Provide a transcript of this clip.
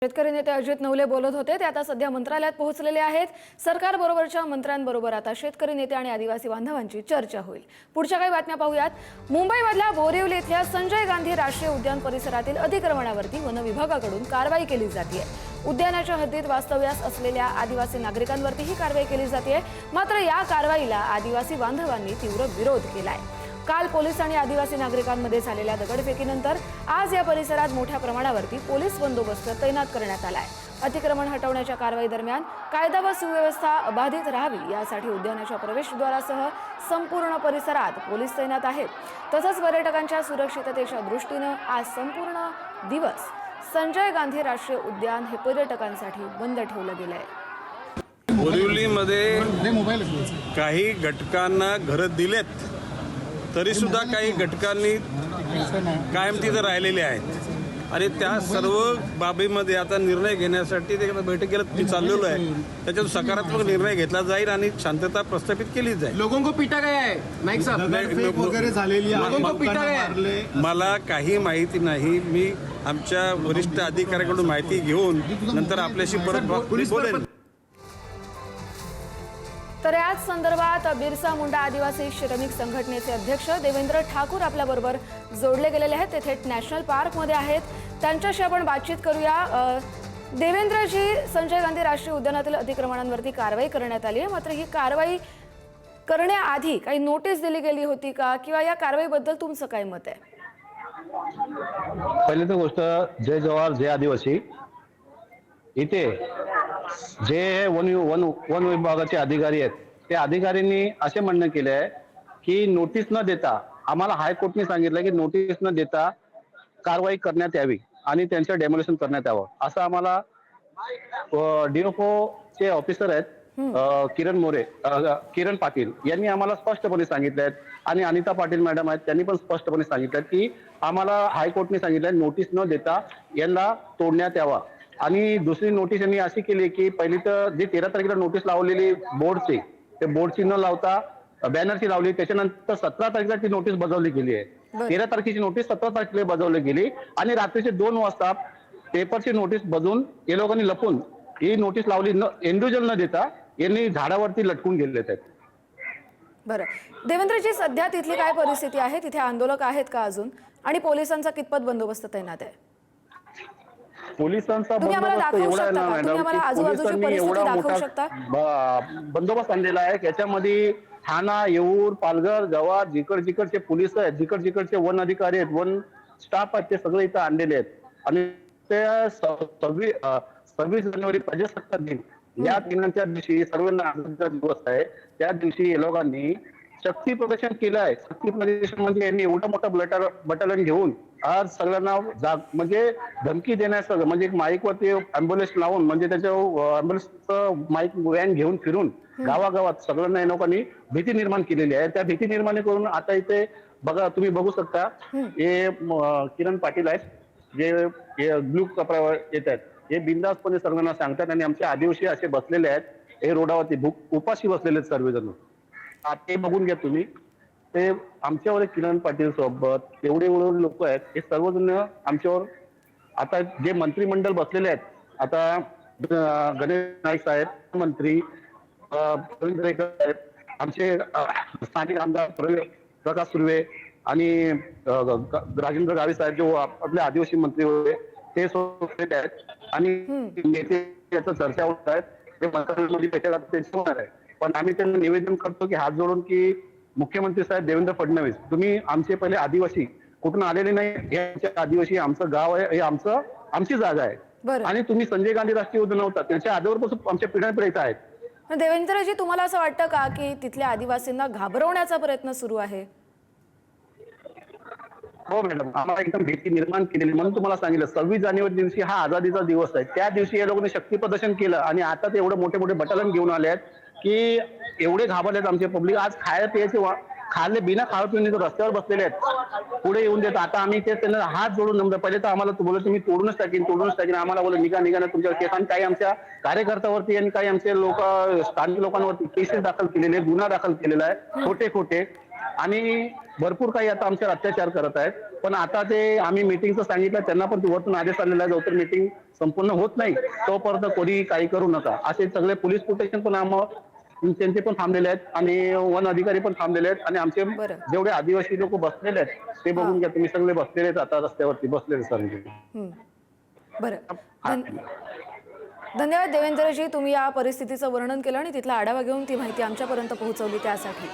शेतकरी नेते अजित नवले बोलत होते ते आता सध्या मंत्रालयात पोहोचलेले आहेत। सरकारबरोबरच्या मंत्र्यांबरोबर आता शेतकरी नेते आणि आदिवासी बांधवांची चर्चा होईल। पुढच्या काही बातम्या पाहूयात। मुंबईमधल्या बोरिवली इथल्या संजय गांधी राष्ट्रीय उद्यान परिसरातील अतिक्रमणावरती वन विभागाकडून कारवाई केली जाते। उद्यानाच्या हद्दीत वास्तव्यास असलेल्या आदिवासी नागरिकांवरती ही कारवाई केली जाते। मात्र या कारवाईला आदिवासी बांधवांनी तीव्र विरोध केलाय। काल पोलीस आणि आदिवासी नागरिकांमध्ये झालेल्या दगडफेकीनंतर आज या परिसरात मोठ्या प्रमाणावरती पोलीस बंदोबस्त तैनात करण्यात आलाय। अतिक्रमण हटवण्याच्या कारवाई दरम्यान कायदा व सुव्यवस्था अबाधित राहावी यासाठी उद्यानाच्या प्रवेशद्वारासह संपूर्ण परिसरात पोलीस तैनात आहेत। तसंच पर्यटकांच्या सुरक्षिततेच्या दृष्टीने आज संपूर्ण दिवस संजय गांधी राष्ट्रीय उद्यान हे पर्यटकांसाठी बंद ठेवलं गेलंय। बोरिवलीमध्ये काही घटकांना घरं दिलेत, तरी सुद्धा काही घटकांनी कायम तिथं राहिलेले आहेत आणि त्या सर्व बाबीमध्ये आता निर्णय घेण्यासाठी ते बैठकीला चाललेलो आहे। त्याच्यात सकारात्मक निर्णय घेतला जाईल आणि शांतता प्रस्थापित केली जाईल। लोगों को पीटा गया है, नाईक साहब वगैरे झालेली आहे, मला काही माहिती नाही। मी आमच्या वरिष्ठ अधिकाऱ्याकडून माहिती घेऊन नंतर आपल्याशी परत बोलेन। तर याच संदर्भात बिरसा मुंडा आदिवासी श्रमिक संघटनेचे अध्यक्ष देवेंद्र ठाकूर आपल्याबरोबर जोडले गेलेले आहेत। ते थेट नॅशनल पार्कमध्ये आहेत, त्यांच्याशी आपण बातचीत करूया। देवेंद्रजी, संजय गांधी राष्ट्रीय उद्यानातील अतिक्रमणांवरती कारवाई करण्यात आली आहे, मात्र ही कारवाई करण्याआधी काही नोटीस दिली गेली होती का, किंवा या कारवाईबद्दल तुमचं काय मत आहे? पहिली तर गोष्ट, जय जवाहर जय आदिवासी। इथे जे वन विभागाचे अधिकारी आहेत, त्या अधिकाऱ्यांनी असे म्हणणं केले आहे की नोटीस न देता, आम्हाला हायकोर्टने सांगितलं की नोटीस न देता कारवाई करण्यात यावी आणि त्यांचं डेमोलेशन करण्यात यावं, असं आम्हाला डीओपो चे ऑफिसर आहेत किरण पाटील यांनी आम्हाला स्पष्टपणे सांगितले आहेत। आणि अनिता पाटील मॅडम आहेत, त्यांनी पण स्पष्टपणे सांगितलं की आम्हाला हायकोर्टने सांगितलं नोटीस न देता यांना तोडण्यात यावा। आणि दुसरी नोटीस यांनी अशी केली की पहिली तर जी 13 तारखेला नोटीस लावलेली बोर्डची, ते बोर्डची न लावता बॅनरची लावली, त्याच्यानंतर 17 तारखेला ती नोटीस बजावली गेली आहे। 13 तारखेची नोटीस 17 तारखेला बजावली गेली आणि रात्रीचे 2 वाजता पेपरची नोटीस बजून या लोकांनी लपून ही नोटीस लावली, इंडिव्हिज्युअल न देता यांनी झाडावरती लटकून गेलेले आहेत। बरं देवेंद्रजी, सध्या तिथली काय परिस्थिती आहे? तिथे आंदोलक आहेत का अजून, आणि पोलिसांचा कितपत बंदोबस्त तैनात आहे? पोलिसांचा बंदोबस्त एवढा आहे ना मॅडम, पोलिसांनी एवढा मोठा बंदोबस्त आणलेला आहे। याच्यामध्ये ठाणा, येऊर, पालघर, जव्हार, जिकडचे पोलीस आहेत, जिकडचे वन अधिकारी आहेत, वन स्टाफ आहेत, ते सगळे इथं आणलेले आहेत। आणि ते 26 जानेवारी प्रजासत्ताक दिन या दिनाच्या दिवशी सर्वांना आनंदाचा दिवस आहे। त्या दिवशी या लोकांनी शक्ती प्रदर्शन केलं आहे। शक्ती प्रदर्शन म्हणजे यांनी एवढा मोठा बटालियन घेऊन आज सगळ्यांना म्हणजे धमकी देण्याचं, म्हणजे एक माईक वरती अँब्युलन्स लावून, म्हणजे त्याच्या अँब्युलन्सचं माईक व्हॅन घेऊन फिरून गावागावात सगळ्यांना या लोकांनी भीती निर्माण केलेली आहे। त्या भीती निर्माण करून आता इथे बघा, तुम्ही बघू शकता, हे किरण पाटील आहेत, जे ब्लू कपड्यावर येत आहेत, हे बिंदासपणे सगळ्यांना सांगतात आणि आमचे आदिवासी असे बसलेले आहेत, हे रोडावरती उपाशी बसलेले आहेत सर्वजण। ते बघून घ्या तुम्ही, ते आमच्यावर किरण पाटील सोबत एवढे लोक आहेत, हे सर्वजण आमच्यावर आता जे मंत्रिमंडळ बसलेले आहेत, आता गणेश नाईक साहेब मंत्री, आमचे स्थानिक आमदार प्रकाश सुर्वे आणि राजेंद्र गावी साहेब जो आपले आदिवासी मंत्री होते, ते सोबत आहेत आणि नेते याचा चर्चा होत आहेत, ते मंत्रिमंडळामध्ये भेटायला त्यांचं होणार आहे। पण आम्ही त्यांना निवेदन करतो की हात जोडून की मुख्यमंत्री साहेब देवेंद्र फडणवीस, तुम्ही आमचे पहिले आदिवासी कुठून आलेले नाही, हे आमचे आदिवासी, आमचं गाव आहे, हे आमची जागा आहे आणि तुम्ही संजय गांधी राष्ट्रीय उद्यान होता, त्यांच्या आजवरपासून आमच्या पिढ्यानपिढ्या आहेत। देवेंद्रजी, तुम्हाला असं वाटतं का की तिथल्या आदिवासींना घाबरवण्याचा प्रयत्न सुरू आहे? हो मॅडम, आम्हाला एकदम भीती निर्माण केलेली, म्हणून तुम्हाला सांगितलं 26 जानेवारी दिवशी हा आझादीचा दिवस आहे, त्या दिवशी या लोकांनी शक्ती प्रदर्शन केलं आणि आता ते एवढे मोठे बटालियन घेऊन आले आहेत की एवढे घाबरलेत आमचे पब्लिक। आज खायला बिना खाऊ पिऊन रस्त्यावर बसलेले आहेत, पुढे येऊन देत। आता आम्ही ते त्यांना हात जोडून नम्र, पहिले तर आम्हाला बोलत तुम्ही तोडूनच टाकीन, आम्हाला बोलत निघा ना तुमच्या केस, आणि काही आमच्या कार्यकर्त्यावरती आणि काही आमचे स्थानिक लोकांवरती केसेस दाखल केलेले, गुन्हा दाखल केलेला आहे खोटे, आणि भरपूर काही आता आमच्यावर अत्याचार करत आहेत। पण आता ते आम्ही मिटिंगचं सांगितलं, त्यांना पण वरतून आदेश आलेला आहे, जोपर्यंत मिटिंग संपूर्ण होत नाही तोपर्यंत कोणी काही करू नका असे सगळे पोलीस प्रोटेक्शन पण त्यांचे पण थांबलेले आहेत आणि वन अधिकारी पण थांबलेले आहेत आणि आमचे बरं. जेवढे आदिवासी लोक बसलेले आहेत ते बघून घ्या तुम्ही, सगळे बसलेले आहेत आता रस्त्यावरती बसलेले सर. बरं. धन्यवाद देवेंद्रजी, तुम्ही या परिस्थितीचं वर्णन केलं आणि तिथला आढावा घेऊन ती माहिती आमच्यापर्यंत पोहोचवली त्यासाठी.